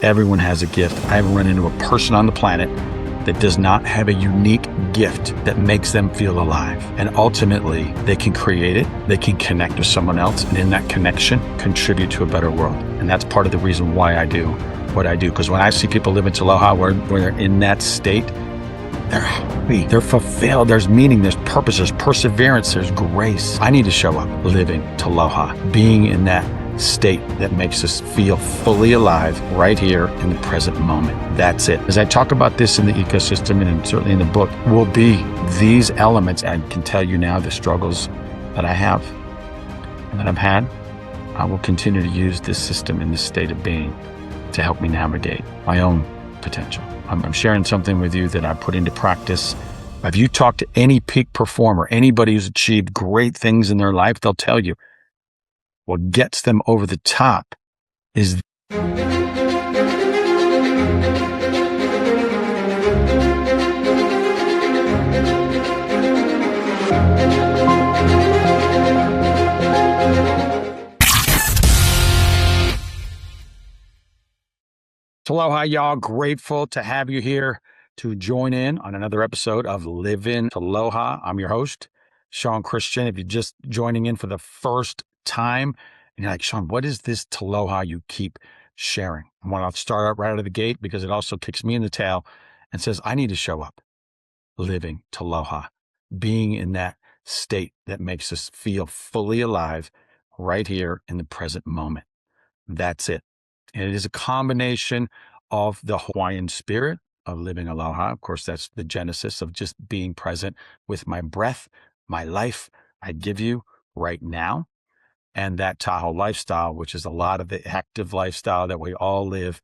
Everyone has a gift. I haven't run into a person on the planet that does not have a unique gift that makes them feel alive. And ultimately, they can create it, they can connect with someone else, and in that connection, contribute to a better world. And that's part of the reason why I do what I do. Because when I see people live in Táloha where they're in that state, they're happy, they're fulfilled, there's meaning, there's purpose, there's perseverance, there's grace. I need to show up living Táloha, being in that state that makes us feel fully alive right here in the present moment. That's it. As I talk about this in the ecosystem and certainly in the book, will be these elements. I can tell you now the struggles that I have and that I've had. I will continue to use this system in this state of being to help me navigate my own potential. I'm sharing something with you that I put into practice. If you talk to any peak performer, anybody who's achieved great things in their life, they'll tell you what gets them over the top is Aloha, y'all. Grateful to have you here to join in on another episode of Living Táloha. I'm your host, Shawn Christian. If you're just joining in for the first time and you're like, Shawn, what is this Táloha you keep sharing? I want to start out right out of the gate because it also kicks me in the tail and says, I need to show up living Táloha, being in that state that makes us feel fully alive right here in the present moment. That's it. And it is a combination of the Hawaiian spirit of living aloha. Of course, that's the genesis of just being present with my breath, my life I give you right now. And that Tahoe lifestyle, which is a lot of the active lifestyle that we all live.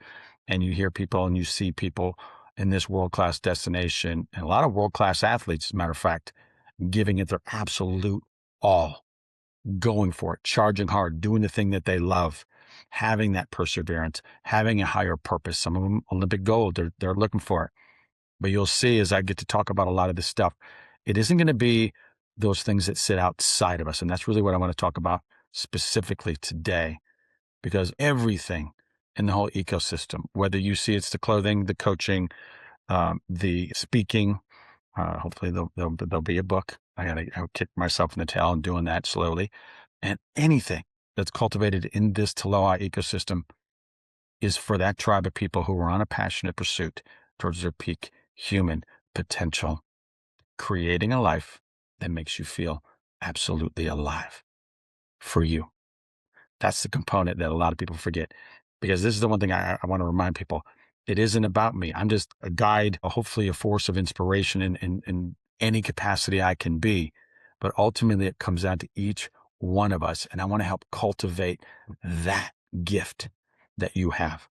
And you hear people and you see people in this world-class destination and a lot of world-class athletes, as a matter of fact, giving it their absolute all, going for it, charging hard, doing the thing that they love, having that perseverance, having a higher purpose. Some of them Olympic gold, they're looking for it. But you'll see as I get to talk about a lot of this stuff, it isn't going to be those things that sit outside of us. And that's really what I want to talk about specifically today, because everything in the whole ecosystem, whether you see it's the clothing, the coaching, the speaking, hopefully there'll be a book. I kick myself in the tail and doing that slowly. And anything that's cultivated in this Táloha ecosystem is for that tribe of people who are on a passionate pursuit towards their peak human potential, creating a life that makes you feel absolutely alive for you. That's the component that a lot of people forget, because this is the one thing I want to remind people. It isn't about me. I'm just a guide, hopefully a force of inspiration in any capacity I can be. But ultimately, it comes down to each one of us. And I want to help cultivate that gift that you have,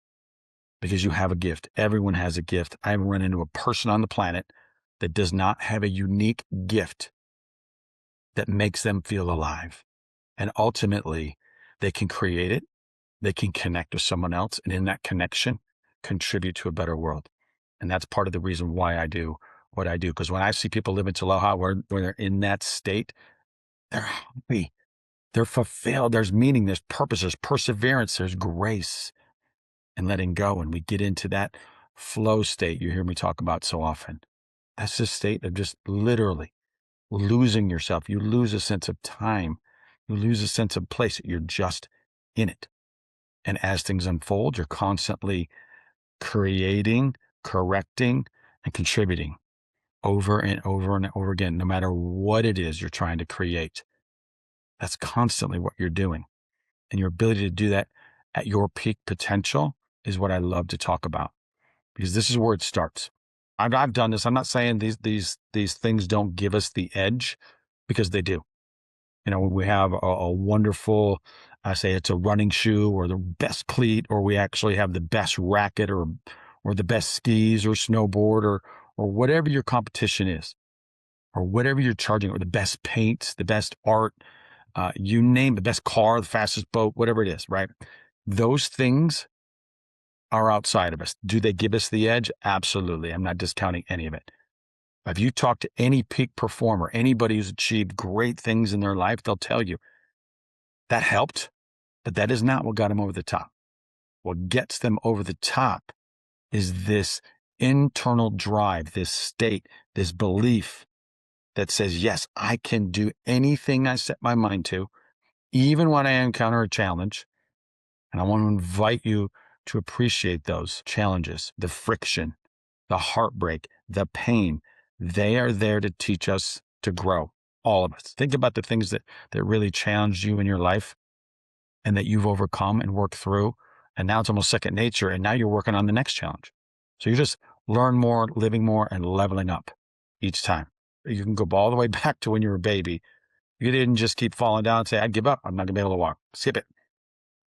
because you have a gift. Everyone has a gift. I haven't run into a person on the planet that does not have a unique gift that makes them feel alive. And ultimately, they can create it, they can connect with someone else, and in that connection, contribute to a better world. And that's part of the reason why I do what I do. Because when I see people live in Táloha where they're in that state, they're happy, they're fulfilled, there's meaning, there's purpose, there's perseverance, there's grace, and letting go. And we get into that flow state you hear me talk about so often. That's the state of just literally losing yourself. You lose a sense of time. You lose a sense of place. You're just in it. And as things unfold, you're constantly creating, correcting, and contributing over and over and over again, no matter what it is you're trying to create. That's constantly what you're doing. And your ability to do that at your peak potential is what I love to talk about, because this is where it starts. I've done this. I'm not saying these things don't give us the edge, because they do. You know, when we have a wonderful, I say it's a running shoe or the best cleat, or we actually have the best racket or the best skis or snowboard or whatever your competition is, or whatever you're charging, or the best paint, the best art, you name the best car, the fastest boat, whatever it is, right? Those things are outside of us. Do they give us the edge? Absolutely. I'm not discounting any of it. If you talk to any peak performer, anybody who's achieved great things in their life, they'll tell you that helped, but that is not what got them over the top. What gets them over the top is this internal drive, this state, this belief that says, yes, I can do anything I set my mind to, even when I encounter a challenge. And I want to invite you to appreciate those challenges, the friction, the heartbreak, the pain. They are there to teach us to grow, all of us. Think about the things that really challenged you in your life and that you've overcome and worked through. And now it's almost second nature. And now you're working on the next challenge. So you just learn more, living more, and leveling up each time. You can go all the way back to when you were a baby. You didn't just keep falling down and say, I give up. I'm not gonna be able to walk. Skip it.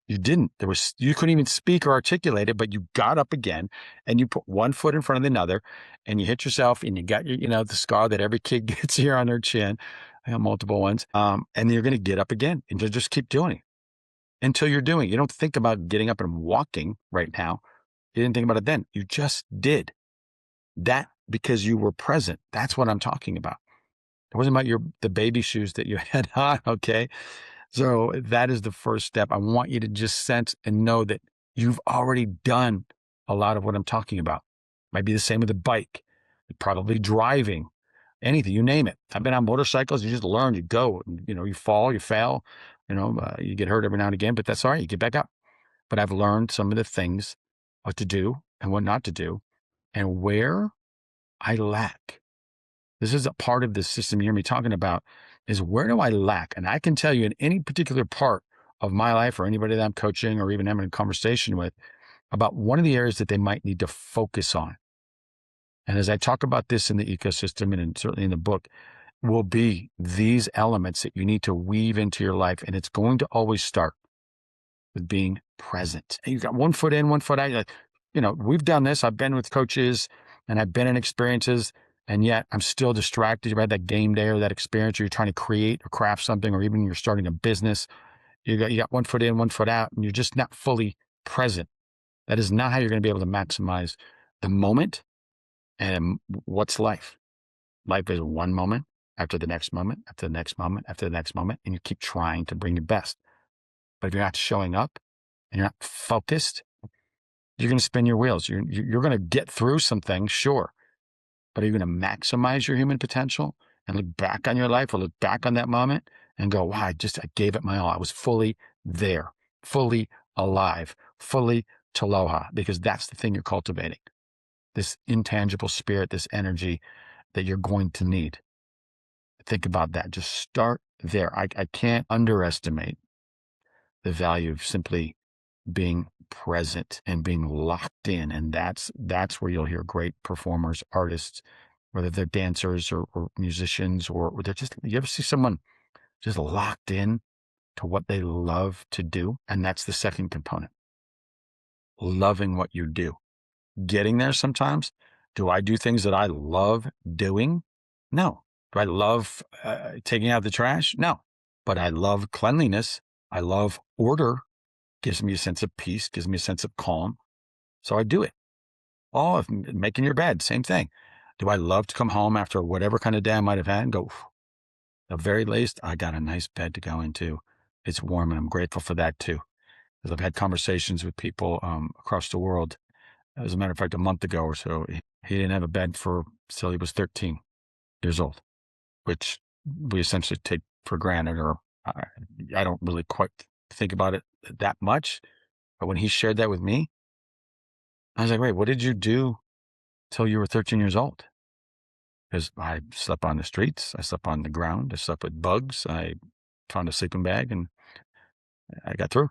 You didn't. You couldn't even speak or articulate it, but you got up again and you put one foot in front of another and you hit yourself and you got your, the scar that every kid gets here on their chin. I have multiple ones. And you're going to get up again and just keep doing it until you're doing it. You don't think about getting up and walking right now. You didn't think about it then. You just did that because you were present. That's what I'm talking about. It wasn't about the baby shoes that you had on. Okay. So that is the first step. I want you to just sense and know that you've already done a lot of what I'm talking about. Might be the same with a bike, probably driving, anything, you name it. I've been on motorcycles. You just learn, you go, you fall, you fail, you get hurt every now and again, but that's all right. You get back up. But I've learned some of the things, what to do and what not to do and where I lack. This is a part of the system you hear me talking about is where do I lack? And I can tell you in any particular part of my life or anybody that I'm coaching or even having a conversation with about one of the areas that they might need to focus on. And as I talk about this in the ecosystem and certainly in the book, will be these elements that you need to weave into your life. And it's going to always start with being present. And you've got one foot in, one foot out. You're like, we've done this. I've been with coaches and I've been in experiences. And yet I'm still distracted by that game day or that experience, or you're trying to create or craft something, or even you're starting a business. You got one foot in, one foot out, and you're just not fully present. That is not how you're going to be able to maximize the moment. And what's life? Life is one moment after the next moment, after the next moment, after the next moment, and you keep trying to bring your best. But if you're not showing up and you're not focused, you're going to spin your wheels. You're going to get through some things, sure. But are you going to maximize your human potential and look back on your life or look back on that moment and go, wow, I gave it my all. I was fully there, fully alive, fully Táloha, because that's the thing you're cultivating. This intangible spirit, this energy that you're going to need. Think about that. Just start there. I can't underestimate the value of simply being present and being locked in. And that's where you'll hear great performers, artists, whether they're dancers or musicians, or they're just, you ever see someone just locked in to what they love to do? And that's the second component. Loving what you do. Getting there sometimes. Do I do things that I love doing? No. Do I love taking out the trash? No. But I love cleanliness. I love order. Gives me a sense of peace, gives me a sense of calm. So I do it. Oh, making your bed, same thing. Do I love to come home after whatever kind of day I might have had and go, the very least, I got a nice bed to go into. It's warm and I'm grateful for that too. Because I've had conversations with people across the world. As a matter of fact, a month ago or so, he didn't have a bed till he was 13 years old, which we essentially take for granted, or I don't really quite think about it that much. But when he shared that with me, I was like, wait, what did you do till you were 13 years old? Because I slept on the streets. I slept on the ground. I slept with bugs. I found a sleeping bag and I got through.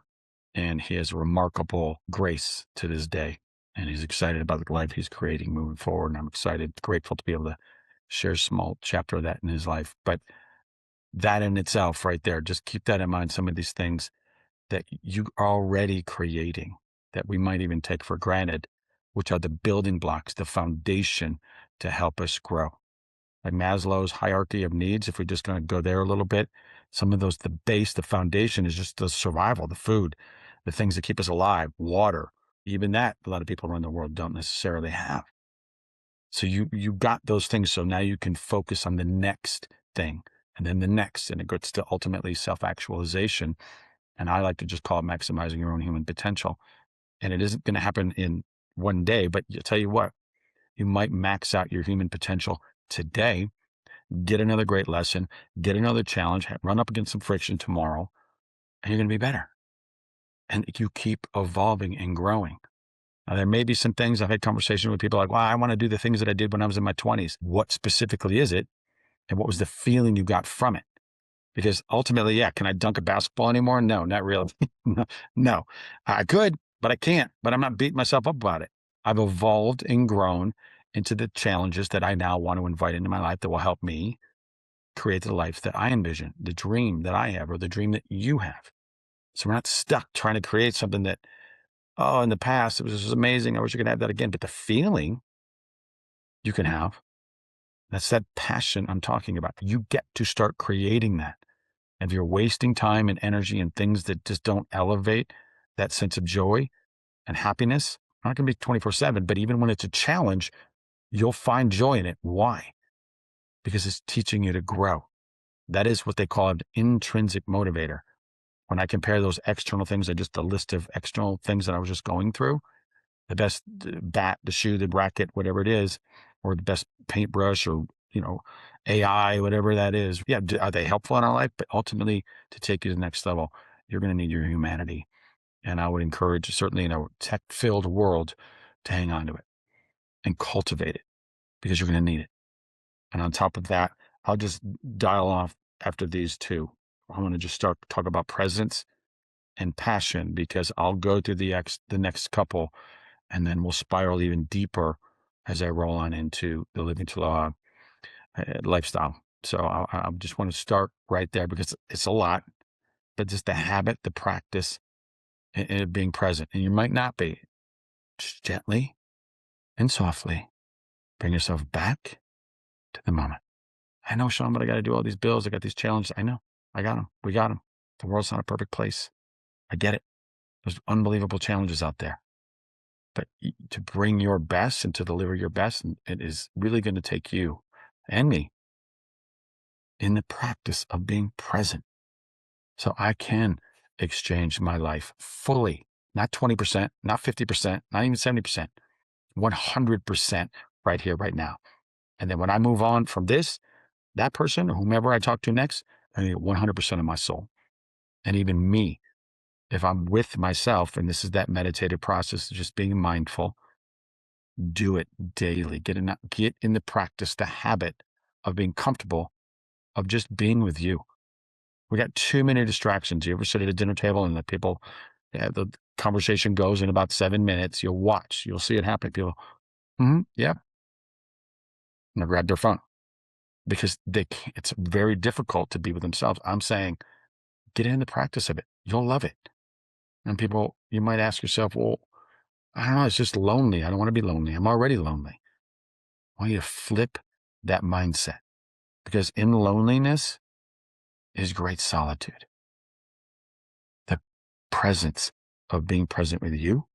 And he has remarkable grace to this day. And he's excited about the life he's creating moving forward. And I'm excited, grateful to be able to share a small chapter of that in his life. But that in itself right there, just keep that in mind. Some of these things that you are already creating that we might even take for granted, which are the building blocks, the foundation to help us grow. Like Maslow's hierarchy of needs, if we're just going to go there a little bit, some of those, the base, the foundation is just the survival, the food, the things that keep us alive, water, even that a lot of people around the world don't necessarily have. So you got those things. So now you can focus on the next thing and then the next, and it gets to ultimately self-actualization. And I like to just call it maximizing your own human potential. And it isn't going to happen in one day, but I'll tell you what, you might max out your human potential today, get another great lesson, get another challenge, run up against some friction tomorrow, and you're going to be better. And you keep evolving and growing. Now, there may be some things I've had conversations with people like, well, I want to do the things that I did when I was in my 20s. What specifically is it? And what was the feeling you got from it? Because ultimately, yeah, can I dunk a basketball anymore? No, not really. No, I could, but I can't. But I'm not beating myself up about it. I've evolved and grown into the challenges that I now want to invite into my life that will help me create the life that I envision, the dream that I have, or the dream that you have. So we're not stuck trying to create something that, oh, in the past, it was just amazing. I wish I could have that again. But the feeling you can have, that's that passion I'm talking about. You get to start creating that. And if you're wasting time and energy in things that just don't elevate that sense of joy and happiness, not going to be 24/7, but even when it's a challenge, you'll find joy in it. Why? Because it's teaching you to grow. That is what they call an intrinsic motivator. When I compare those external things, just a list of external things that I was just going through, the best bat, the shoe, the racket, whatever it is, or the best paintbrush or, AI, whatever that is. Yeah. Are they helpful in our life? But ultimately, to take you to the next level, you're going to need your humanity. And I would encourage, certainly in a tech-filled world, to hang on to it and cultivate it because you're going to need it. And on top of that, I'll just dial off after these two. I want to just start talk about presence and passion because I'll go through the next couple and then we'll spiral even deeper as I roll on into the Living Táloha lifestyle. So I just want to start right there because it's a lot, but just the habit, the practice, and being present. And you might not be. Just gently and softly bring yourself back to the moment. I know, Shawn, but I got to do all these bills. I got these challenges. I know. I got them. We got them. The world's not a perfect place. I get it. There's unbelievable challenges out there. But to bring your best and to deliver your best, it is really going to take you and me in the practice of being present. So I can exchange my life fully, not 20%, not 50%, not even 70%, 100% right here, right now. And then when I move on from this, that person or whomever I talk to next, I need 100% of my soul. And even me, if I'm with myself, and this is that meditative process of just being mindful, do it daily. Get in the practice, the habit of being comfortable, of just being with you. We got too many distractions. You ever sit at a dinner table and the conversation goes in about 7 minutes. You'll see it happen. People, yeah, and they grab their phone because it's very difficult to be with themselves. I'm saying, get in the practice of it. You'll love it. And people, you might ask yourself, well, I don't know, it's just lonely. I don't want to be lonely. I'm already lonely. I want you to flip that mindset because in loneliness is great solitude. The presence of being present with you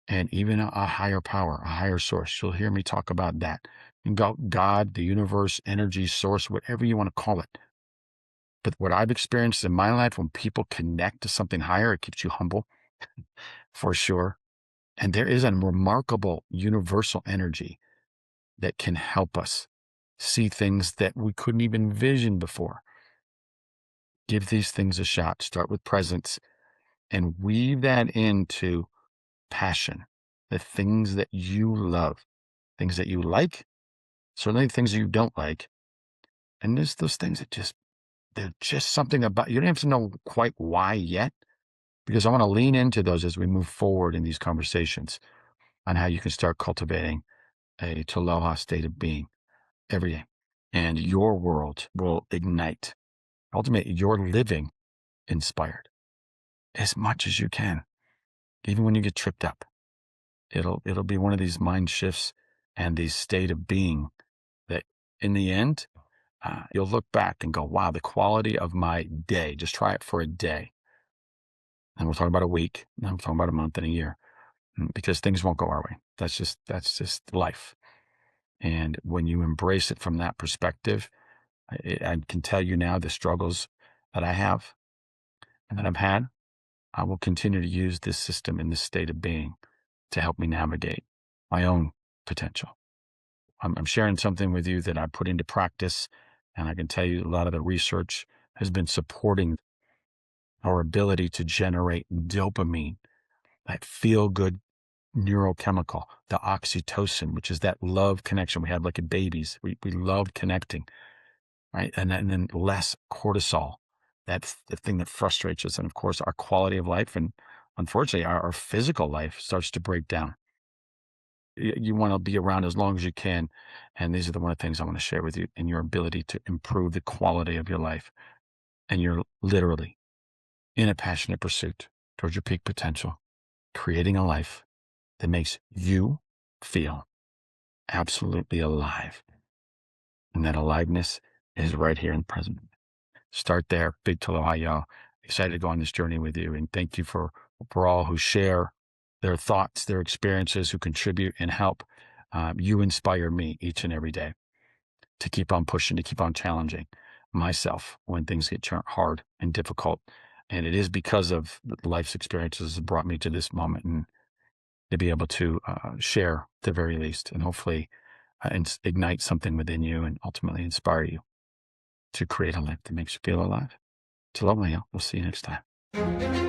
and even a higher power, a higher source. You'll hear me talk about that. And God, the universe, energy, source, whatever you want to call it. But what I've experienced in my life, when people connect to something higher, it keeps you humble for sure. And there is a remarkable universal energy that can help us see things that we couldn't even envision before. Give these things a shot. Start with presence and weave that into passion, the things that you love, things that you like, certainly things you don't like. And there's those things that they're just something about, you don't have to know quite why yet, because I want to lean into those as we move forward in these conversations on how you can start cultivating a Táloha state of being every day. And your world will ignite. Ultimately, you're living inspired as much as you can, even when you get tripped up. It'll be one of these mind shifts and these state of being that in the end, you'll look back and go, wow, the quality of my day, just try it for a day. And we're talking about a week, and I'm talking about a month and a year, because things won't go our way. That's just life. And when you embrace it from that perspective, I can tell you now the struggles that I have and that I've had, I will continue to use this system in this state of being to help me navigate my own potential. I'm sharing something with you that I put into practice, and I can tell you a lot of the research has been supporting our ability to generate dopamine, that feel good neurochemical, the oxytocin, which is that love connection we have like in babies. We love connecting, right? And then less cortisol. That's the thing that frustrates us. And of course, our quality of life and unfortunately, our physical life starts to break down. You want to be around as long as you can. And these are the one of the things I want to share with you and your ability to improve the quality of your life. And you're literally in a passionate pursuit towards your peak potential, creating a life that makes you feel absolutely alive. And that aliveness is right here in the present. Start there. Big taloha, y'all. Excited to go on this journey with you. And thank you for all who share their thoughts, their experiences, who contribute and help. You inspire me each and every day to keep on pushing, to keep on challenging myself when things get hard and difficult. And it is because of life's experiences that brought me to this moment, and to be able to share at the very least, and hopefully ignite something within you and ultimately inspire you to create a life that makes you feel alive. Aloha, y'all. We'll see you next time.